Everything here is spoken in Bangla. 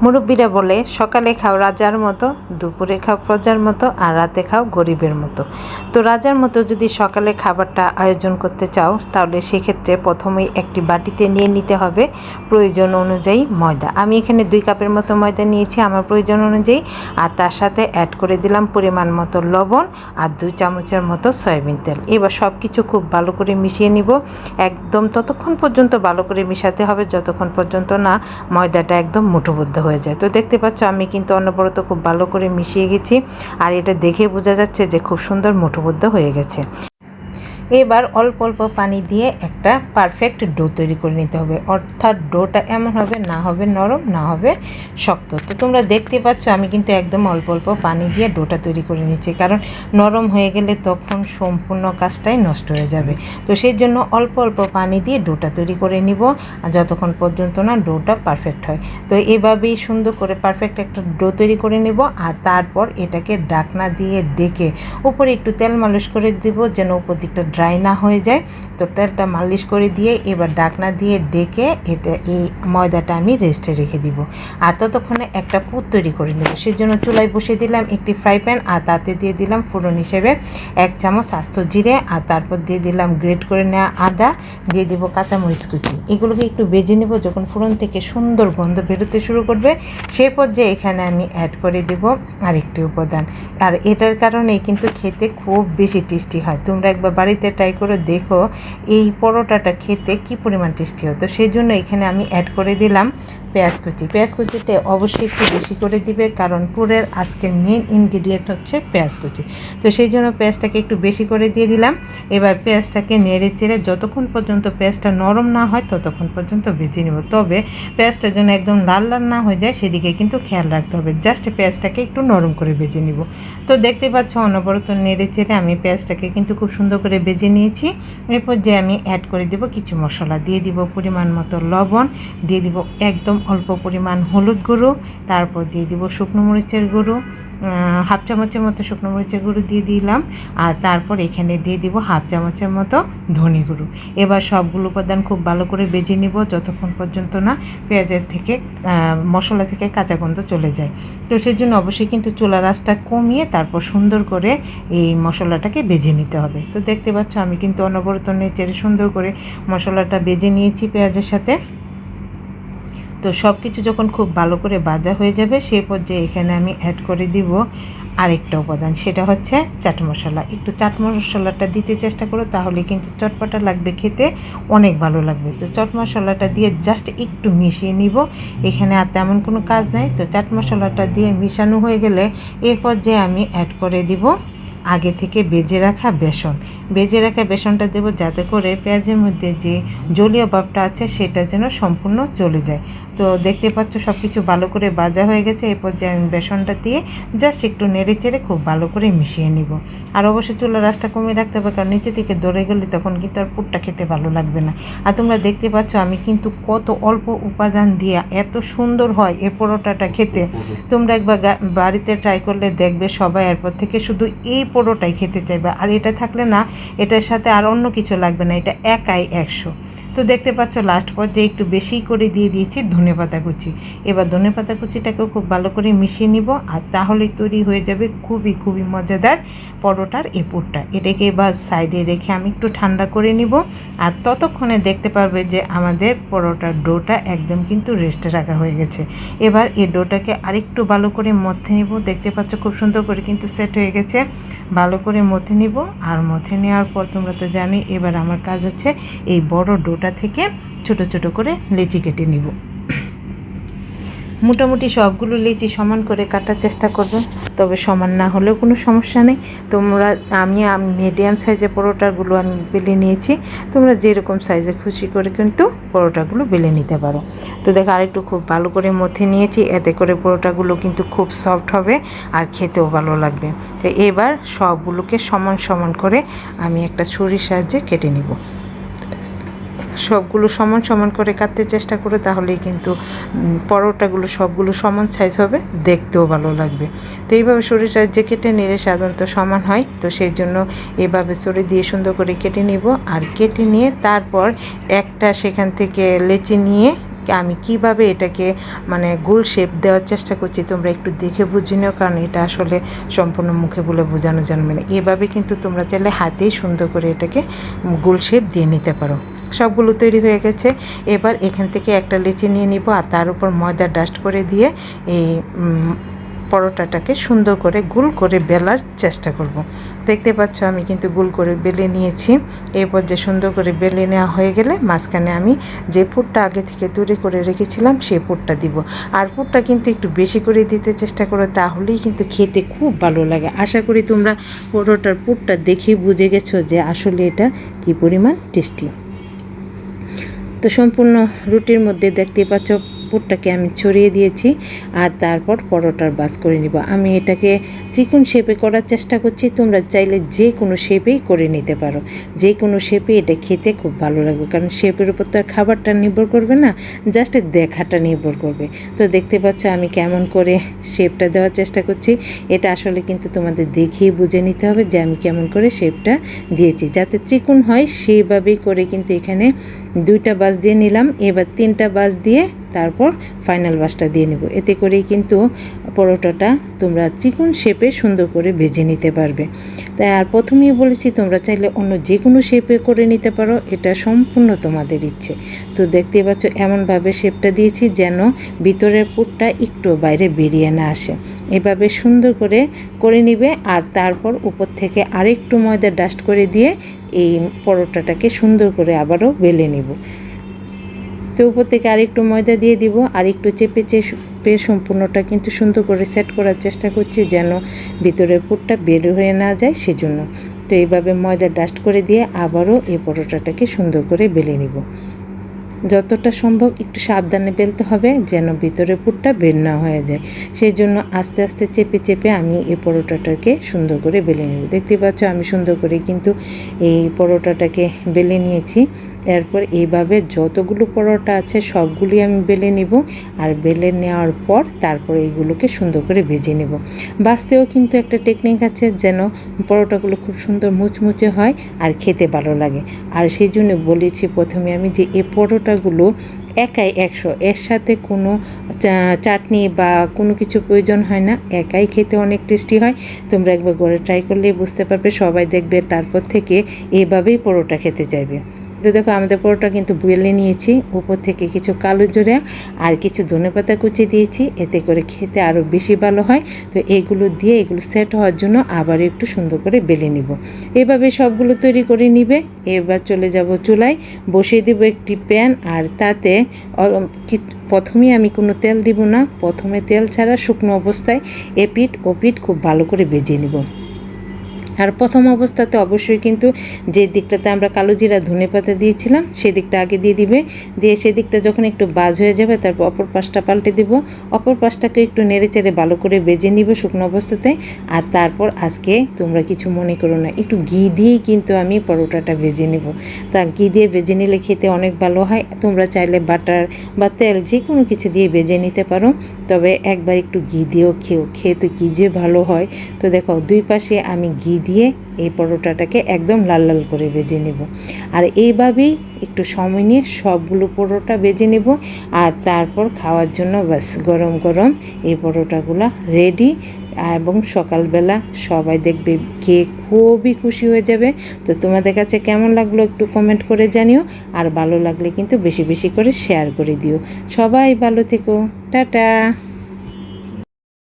মুরব্বীরা বলে সকালে খাও রাজার মতো, দুপুরে খাও প্রজার মতো, আর রাতে খাও গরিবের মতো। তো রাজার মতো যদি সকালে খাবারটা আয়োজন করতে চাও, তাহলে সেক্ষেত্রে প্রথমেই একটি বাটিতে নিয়ে নিতে হবে প্রয়োজন অনুযায়ী ময়দা। আমি এখানে 2 কাপের মতো ময়দা নিয়েছি আমার প্রয়োজন অনুযায়ী, আর তার সাথে অ্যাড করে দিলাম পরিমাণ মতো লবণ আর 2 চামচের মতো সয়াবিন তেল। এবার সব কিছু খুব ভালো করে মিশিয়ে নিব। একদম ততক্ষণ পর্যন্ত ভালো করে মিশাতে হবে যতক্ষণ পর্যন্ত না ময়দাটা একদম মুঠোবদ্ধ হয়ে যায়। তো দেখতে পাচ্ছ আমি কিন্তু অনবরত খুব ভালো করে মিশিয়ে গেছি, আর এটা দেখে বোঝা যাচ্ছে যে খুব সুন্দর মুঠোবদ্ধ হয়ে গেছে। এবার অল্প অল্প পানি দিয়ে একটা পারফেক্ট ডো তৈরি করে নিতে হবে, অর্থাৎ ডোটা এমন হবে না হবে নরম না হবে শক্ত। তো তোমরা দেখতে পাচ্ছ আমি কিন্তু একদম অল্প অল্প পানি দিয়ে ডোটা তৈরি করে নিচ্ছি, কারণ নরম হয়ে গেলে তখন সম্পূর্ণ কাজটাই নষ্ট হয়ে যাবে। তো সেই জন্য অল্প অল্প পানি দিয়ে ডোটা তৈরি করে নিব যতক্ষণ পর্যন্ত না ডোটা পারফেক্ট হয়। তো এভাবেই সুন্দর করে পারফেক্ট একটা ডো তৈরি করে নেব, আর তারপর এটাকে ঢাকনা দিয়ে ডেকে উপরে একটু তেল মালিশ করে দেব যেন উপর দিকটা ড্রাই না হয়ে যায়। তো তেলটা মালিশ করে দিয়ে এবার ঢাকনা দিয়ে ডেকে এই ময়দাটা আমি রেস্টে রেখে দিব, আর ততক্ষণে একটা পুর তৈরি করে নেব। সেজন্য চুলায় বসিয়ে দিলাম একটি ফ্রাই প্যান, আর তাতে দিয়ে দিলাম ফোড়ন হিসেবে 1 চামচ আস্ত জিরে, আর তারপর দিয়ে দিলাম গ্রেট করে নেওয়া আদা, দিয়ে দিব কাঁচামরিচ কুচি। এগুলোকে একটু ভেজে নেব। যখন ফোড়ন থেকে সুন্দর গন্ধ বেরোতে শুরু করবে সেই পর্যায়ে এখানে আমি অ্যাড করে দেব আরেকটি উপাদান, আর এটার কারণেই কিন্তু খেতে খুব বেশি টেস্টি হয়। তোমরা একবার বাড়িতে ট্রাই করে দেখো এই পরোটাটা খেতে কি পরিমাণ টেস্টি হয়। তো সেই জন্য এখানে আমি অ্যাড করে দিলাম পেঁয়াজ কুচি। পেঁয়াজ কুচিতে অবশ্যই একটু বেশি করে দিবে, কারণ পুরের আজকের মেন ইনগ্রিডিয়েন্ট হচ্ছে পেঁয়াজ কুচি। তো সেই জন্য পেঁয়াজটাকে একটু বেশি করে দিয়ে দিলাম। এবার পেঁয়াজটাকে নেড়ে চেড়ে যতক্ষণ পর্যন্ত পেঁয়াজটা নরম না হয় ততক্ষণ পর্যন্ত ভেজে নেব। তবে পেঁয়াজটা যেন একদম লাল লাল না হয়ে যায় সেদিকে কিন্তু খেয়াল রাখতে হবে। জাস্ট পেঁয়াজটাকে একটু নরম করে ভেজে নিব। তো দেখতে পাচ্ছ অনবরত নেড়ে চেড়ে আমি পেঁয়াজটাকে কিন্তু খুব সুন্দর করে ভেজে নিয়েছি। এরপর যে আমি অ্যাড করে দেব কিছু মশলা, দিয়ে দিব পরিমাণ মতো লবণ, দিয়ে দিব একদম অল্প পরিমাণ হলুদ গুঁড়ো, তারপর দিয়ে দিব শুকনো মরিচের গুঁড়ো, 1/2 চামচের মতো শুকনো মরিচের গুঁড়ো দিয়ে দিলাম, আর তারপর এখানে দিয়ে দিব 1/2 চামচের মতো ধনে গুঁড়ো। এবার সবগুলো উপাদান খুব ভালো করে ভেজে নিব যতক্ষণ পর্যন্ত না পেঁয়াজের থেকে মশলা থেকে কাঁচা গন্ধ চলে যায়। তো সেই জন্য অবশ্যই কিন্তু চুলার আঁচটা কমিয়ে তারপর সুন্দর করে এই মশলাটাকে ভেজে নিতে হবে। তো দেখতে পাচ্ছ আমি কিন্তু অনবরত নেড়ে সুন্দর করে মশলাটা ভেজে নিয়েছি পেঁয়াজের সাথে। তো সব কিছু যখন খুব ভালো করে ভাজা হয়ে যাবে সেই পর্যায়ে এখানে আমি অ্যাড করে দিব আরেকটা উপাদান, সেটা হচ্ছে চাট মশলা। একটু চাট মশলাটা দিতে চেষ্টা করো, তাহলে কিন্তু চটপটা লাগবে, খেতে অনেক ভালো লাগবে। তো চাট মশলাটা দিয়ে জাস্ট একটু মিশিয়ে নিব, এখানে আর তেমন কোনো কাজ নাই। তো চাট মশলাটা দিয়ে মিশানো হয়ে গেলে এর পর্যায়ে আমি অ্যাড করে দিব আগে থেকে ভেজে রাখা বেসন। ভেজে রাখা বেসনটা দেবো যাতে করে পেঁয়াজের মধ্যে যে জলীয় ভাবটা আছে সেটা যেন সম্পূর্ণ চলে যায়। তো দেখতে পাচ্ছ সব কিছু ভালো করে ভাজা হয়ে গেছে। এরপর যে আমি বেসনটা দিয়ে জাস্ট একটু নেড়ে চেড়ে খুব ভালো করে মিশিয়ে নিব। আর অবশ্যই চুলার আঁচটা কমিয়ে রাখতে হবে, কারণ নিচে থেকে ধরে গেলে তখন কিন্তু আর পুরটা খেতে ভালো লাগবে না। আর তোমরা দেখতে পাচ্ছ আমি কিন্তু কত অল্প উপাদান দিয়ে এত সুন্দর হয় এই পরোটাটা খেতে। তোমরা একবার বাড়িতে ট্রাই করলে দেখবে সবাই এরপর থেকে শুধু এই পরোটাই খেতে চাইবে, আর এটা থাকলে না এটার সাথে আর অন্য কিছু লাগবে না, এটা একাই 100। তো দেখতে পাচ্ছ লাস্ট পর্যায়ে একটু বেশি করে দিয়ে দিয়েছি ধনেপাতা কুচি। এবার ধনেপাতা কুচিটাকেও খুব ভালো করে মিশিয়ে নিব, আর তাহলেই তৈরি হয়ে যাবে খুবই খুবই মজাদার পরোটার এই পুরটা। এটাকে এবার সাইডে রেখে আমি একটু ঠান্ডা করে নিব, আর ততক্ষণে দেখতে পারবে যে আমাদের পরোটার ডোটা একদম কিন্তু রেস্টে রাখা হয়ে গেছে। এবার এই ডোটাকে আরেকটু ভালো করে মথে নিব। দেখতে পাচ্ছ খুব সুন্দর করে কিন্তু সেট হয়ে গেছে। ভালো করে মথে নিব, আর মথে নেওয়ার পর তোমরা তো জানি এবার আমার কাজ হচ্ছে এই বড় ডোটা থেকে ছোট ছোট করে লেচি কেটে নিব। মোটামুটি সবগুলো লেচি সমান করে কাটার চেষ্টা করবে, তবে সমান না হলেও কোনো সমস্যা নেই। আমি মিডিয়াম সাইজের পরোটাগুলো আমি বেলে নিয়েছি, তোমরা যেরকম সাইজে খুশি করে কিন্তু পরোটাগুলো বেলে নিতে পারো। তো দেখো আরেকটু খুব ভালো করে মথে নিয়েছি, এতে করে পরোটাগুলো কিন্তু খুব সফট হবে আর খেতেও ভালো লাগবে। তো এবার সবগুলোকে সমান সমান করে আমি একটা ছুরির সাহায্যে কেটে নিব। সবগুলো সমান সমান করে কাটতে চেষ্টা করো, তাহলেই কিন্তু পরোটাগুলো সবগুলো সমান সাইজ হবে, দেখতেও ভালো লাগবে। তো এইভাবে ছুরির সাহায্যে কেটে নিলে সাধারণত সমান হয়। তো সেই জন্য এভাবে ছুরি দিয়ে সুন্দর করে কেটে নিব, আর কেটে নিয়ে তারপর একটা সেখান থেকে লেচি নিয়ে আমি কিভাবে এটাকে মানে গোল শেপ দেওয়ার চেষ্টা করছি, তোমরা একটু দেখে বুঝে নিও, কারণ এটা আসলে সম্পূর্ণ মুখে বলে বোঝানো যাবে না। এভাবে কিন্তু তোমরা চাইলে হাতেই সুন্দর করে এটাকে গোল শেপ দিয়ে নিতে পারো। সবগুলো তৈরি হয়ে গেছে। এবার এখান থেকে একটা লেচি নিয়ে নিব আর তার উপর ময়দা ডাস্ট করে দিয়ে এই পরোটাটাকে সুন্দর করে গোল করে বেলার চেষ্টা করব। দেখতে পাচ্ছ আমি কিন্তু গোল করে বেলে নিয়েছি। এরপর যে সুন্দর করে বেলে নেওয়া হয়ে গেলে মাঝখানে আমি যে পুরটা আগে থেকে তৈরি করে রেখেছিলাম সেই পুরটা দিব। আর পুরটা কিন্তু একটু বেশি করে দিতে চেষ্টা করো, তাহলেই কিন্তু খেতে খুব ভালো লাগে। আশা করি তোমরা পরোটার পুরটা দেখেই বুঝে গেছো যে আসলে এটা কী পরিমাণ টেস্টি। তো সম্পূর্ণ রুটির মধ্যে দেখতে পাচ্ছ পুরটাকে আমি ছড়িয়ে দিয়েছি আর তারপর পরোটার বাস করে নিব। আমি এটাকে ত্রিকোণ শেপে করার চেষ্টা করছি, তোমরা চাইলে যে কোনো শেপেই করে নিতে পারো। যে কোনো শেপে এটা খেতে খুব ভালো লাগবে, কারণ শেপের উপর তো আর খাবারটা নির্ভর করবে না, জাস্ট দেখাটা নির্ভর করবে। তো দেখতে পাচ্ছ আমি কেমন করে শেপটা দেওয়ার চেষ্টা করছি। এটা আসলে কিন্তু তোমাদের দেখেই বুঝে নিতে হবে যে আমি কেমন করে শেপটা দিয়েছি, যাতে ত্রিকোণ হয় সেইভাবেই করে কিন্তু এখানে 2টা বাস দিয়ে নিলাম। এবার 3টা বাস দিয়ে তারপর ফাইনাল বাসটা দিয়ে নেব। এতে করেই কিন্তু পরোটাটা তোমরা ত্রিকোণ শেপে সুন্দর করে ভেজে নিতে পারবে। তাই আর প্রথমেই বলেছি তোমরা চাইলে অন্য যে কোনো শেপে করে নিতে পারো, এটা সম্পূর্ণ তোমাদের ইচ্ছে। তো দেখতে পাচ্ছ এমনভাবে শেপটা দিয়েছি যেন ভিতরের পুরটা একটু বাইরে বেরিয়ে না আসে। এভাবে সুন্দর করে নিবে আর তারপর উপর থেকে আরেকটু ময়দা ডাস্ট করে দিয়ে এই পরোটাটাকে সুন্দর করে আবারও বেলে নেব। তো উপর থেকে আরেকটু ময়দা দিয়ে দিব আর একটু চেপে সম্পূর্ণটা কিন্তু সুন্দর করে সেট করার চেষ্টা করছি যেন ভিতরের পুরটা বের হয়ে না যায় সেজন্য। তো এইভাবে ময়দা ডাস্ট করে দিয়ে আবারও এই পরোটাটাকে সুন্দর করে বেলে নিব। যতটা সম্ভব একটু সাবধানে বেলতে হবে যেন ভিতরে পুরটা বের না হয়ে যায়, সেই জন্য আস্তে আস্তে চেপে আমি এই পরোটাটাকে সুন্দর করে বেলে নেব। দেখতে পাচ্ছ আমি সুন্দর করে কিন্তু এই পরোটাটাকে বেলে নিয়েছি। এরপর এইভাবে যতগুলো পরোটা আছে সবগুলি আমি বেলে নিব আর বেলে নেওয়ার পর তারপর এইগুলোকে সুন্দর করে ভেজে নেব। বাছতেও কিন্তু একটা টেকনিক আছে যেন পরোটাগুলো খুব সুন্দর মুচমুচে হয় আর খেতে ভালো লাগে। আর সেই জন্য বলেছি প্রথমে আমি যে এই পরোটাগুলো একাই 100, এর সাথে কোনো চাটনি বা কোনো কিছু প্রয়োজন হয় না, একাই খেতে অনেক টেস্টি হয়। তোমরা একবার ঘরে ট্রাই করলেই বুঝতে পারবে, সবাই দেখবে তারপর থেকে এইভাবেই পরোটা খেতে চাইবে। তো দেখো আমাদের পরোটা কিন্তু বেলে নিয়েছি, উপর থেকে কিছু কালো জিরা আর কিছু ধনেপাতা কুচি দিয়েছি, এতে করে খেতে আরও বেশি ভালো হয়। তো এগুলো সেট হওয়ার জন্য আবার একটু সুন্দর করে বেলে নিব। এভাবে সবগুলো তৈরি করে নিবে। এবার চলে যাব চুলায়, বসিয়ে দেব একটি প্যান আর তাতে প্রথমেই আমি কোনো তেল দিব না, প্রথমে তেল ছাড়া শুকনো অবস্থায় এপিঠ ওপিঠ খুব ভালো করে ভেজে নিব। আর প্রথম অবস্থাতে অবশ্যই কিন্তু যে দিকটাতে আমরা কালো জিরা ধনেপাতা দিয়েছিলাম সেই দিকটা আগে দিয়ে দিবে, দিয়ে সেদিকটা যখন একটু বাজ হয়ে যাবে তারপর অপর পাশটা পাল্টে দিব, অপর পাশটাকে একটু নেড়েচেড়ে ভালো করে ভেজে নিব শুকনো অবস্থাতে। আর তারপর আজকে তোমরা কিছু মনে করো না, একটু ঘি দিয়েই কিন্তু আমি পরোটাটা ভেজে নেব। তা ঘি দিয়ে ভেজে নিলে খেতে অনেক ভালো হয়। তোমরা চাইলে বাটার বা তেল যে কোনো কিছু দিয়ে ভেজে নিতে পারো, তবে একবার একটু ঘি দিয়েও খেতে কী যে ভালো হয়। তো দেখো দুই পাশে আমি ঘি দিয়ে এই পরোটাটাকে একদম লাল লাল করে ভেজে নেব। আর এইভাবেই একটু সময় নিয়ে সবগুলো পরোটা ভেজে নেব আর তারপর খাওয়ার জন্য বাস গরম গরম এই পরোটাগুলো রেডি। এবং সকালবেলা সবাই দেখবে খেয়ে খুবই খুশি হয়ে যাবে। তো তোমাদের কাছে কেমন লাগলো একটু কমেন্ট করে জানিও, আর ভালো লাগলে কিন্তু বেশি বেশি করে শেয়ার করে দিও। সবাই ভালো থেকো, টাটা।